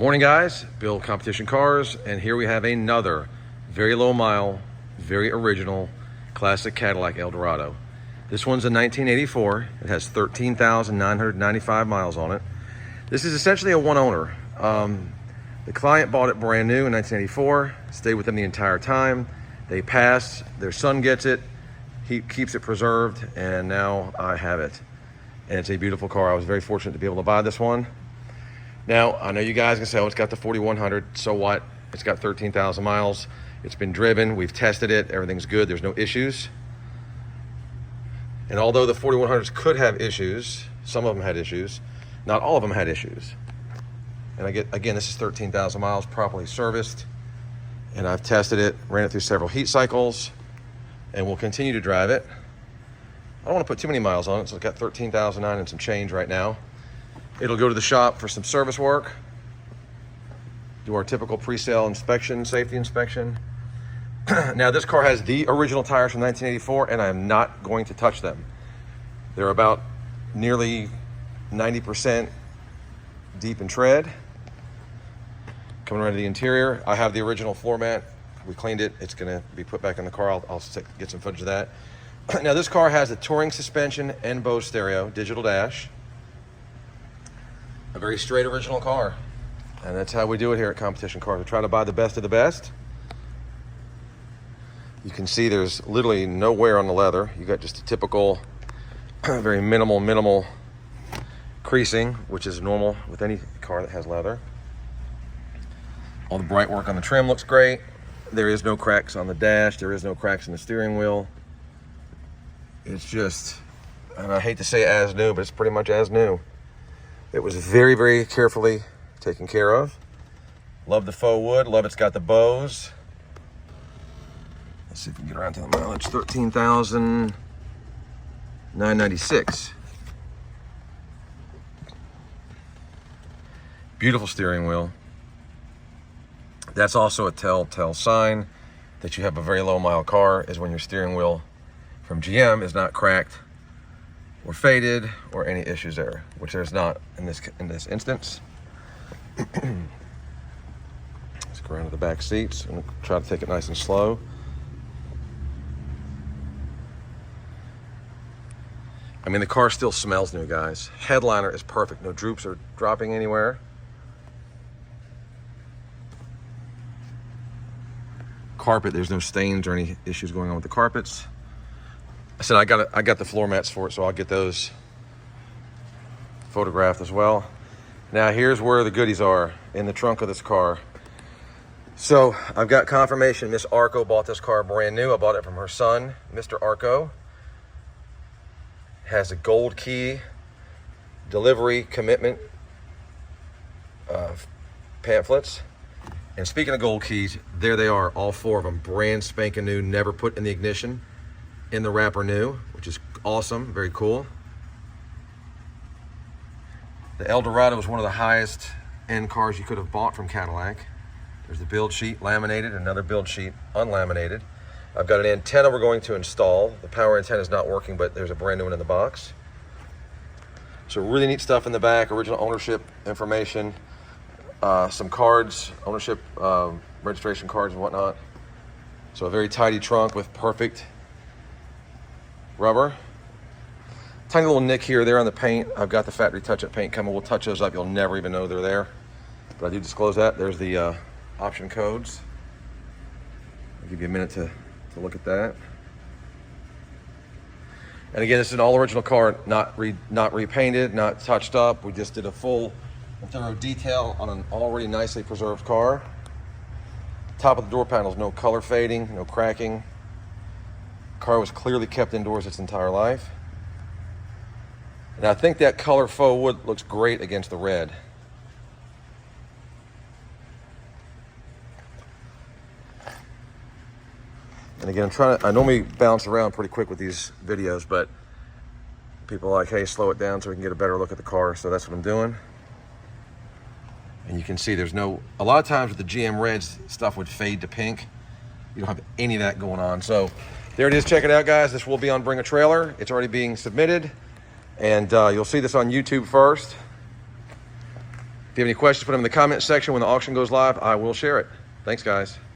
Morning guys, Bill Competition Cars, and here we have another very low mile, very original, classic Cadillac Eldorado. This one's a 1984. It has 13,995 miles on it. This is essentially a one owner. The client bought it brand new in 1984, stayed with them the entire time. They passed, their son gets it, he keeps it preserved, and now I have it. And it's a beautiful car. I was very fortunate to be able to buy this one. Now, I know you guys can say, oh, it's got the 4100, so what? It's got 13,000 miles. It's been driven, we've tested it, everything's good, there's no issues. And although the 4100s could have issues, some of them had issues, not all of them had issues. And again, this is 13,000 miles, properly serviced. And I've tested it, ran it through several heat cycles, and we'll continue to drive it. I don't want to put too many miles on it, so it's got 13,009 and some change right now. It'll go to the shop for some service work, do our typical pre-sale inspection, safety inspection. Now this car has the original tires from 1984 and I'm not going to touch them. They're about nearly 90% deep in tread. Coming around to the interior, I have the original floor mat. We cleaned it, it's gonna be put back in the car. I'll get some footage of that. Now this car has a touring suspension and Bose stereo, digital dash. A very straight original car, and that's how we do it here at Competition Cars. We try to buy the best of the best. You can see there's literally no wear on the leather. You got just a typical, very minimal creasing, which is normal with any car that has leather. All the bright work on the trim looks great. There is no cracks on the dash. There is no cracks in the steering wheel. It's just, and I hate to say as new, but it's pretty much as new. It was very carefully taken care of. Love the faux wood, love it's got the Bose. Let's see if we can get around to the mileage. 13,996. Beautiful steering wheel. That's also a telltale sign that you have a very low mile car, is when your steering wheel from GM is not cracked or faded or any issues there, which there's not in this instance. Let's go around to the back seats and try to take it nice and slow. I mean, the car still smells new, guys. Headliner is perfect. No droops are dropping anywhere. Carpet, there's no stains or any issues going on with the carpets. I said I got the floor mats for it, so I'll get those photographed as well. Now here's where the goodies are in the trunk of this car. So I've got confirmation Miss Arco bought this car brand new. I bought it from her son, Mr. Arco. Has a gold key delivery commitment pamphlets. And speaking of gold keys, there they are, all four of them, brand spanking new, never put in the ignition. In the wrapper new, which is awesome, very cool. The Eldorado is one of the highest end cars you could have bought from Cadillac. There's the build sheet laminated, another build sheet unlaminated. I've got an antenna we're going to install. The power antenna is not working, but there's a brand new one in the box. So really neat stuff in the back, original ownership information, some cards, ownership, registration cards and whatnot. So a very tidy trunk with perfect rubber. Tiny little nick here or there on the paint. I've got the factory touch-up paint coming. We'll touch those up. You'll never even know they're there. But I do disclose that. There's the option codes. I'll give you a minute to look at that. And again, this is an all original car, not repainted, not touched up. We just did a full and thorough detail on an already nicely preserved car. Top of the door panels, no color fading, no cracking. Car was clearly kept indoors its entire life. And I think that color faux wood looks great against the red. And again, I normally bounce around pretty quick with these videos, but people are like, hey, slow it down so we can get a better look at the car. So that's what I'm doing. And you can see there's a lot of times with the GM reds, stuff would fade to pink. You don't have any of that going on. So there it is. Check it out, guys. This will be on Bring a Trailer. It's already being submitted. And you'll see this on YouTube first. If you have any questions, put them in the comment section. When the auction goes live, I will share it. Thanks, guys.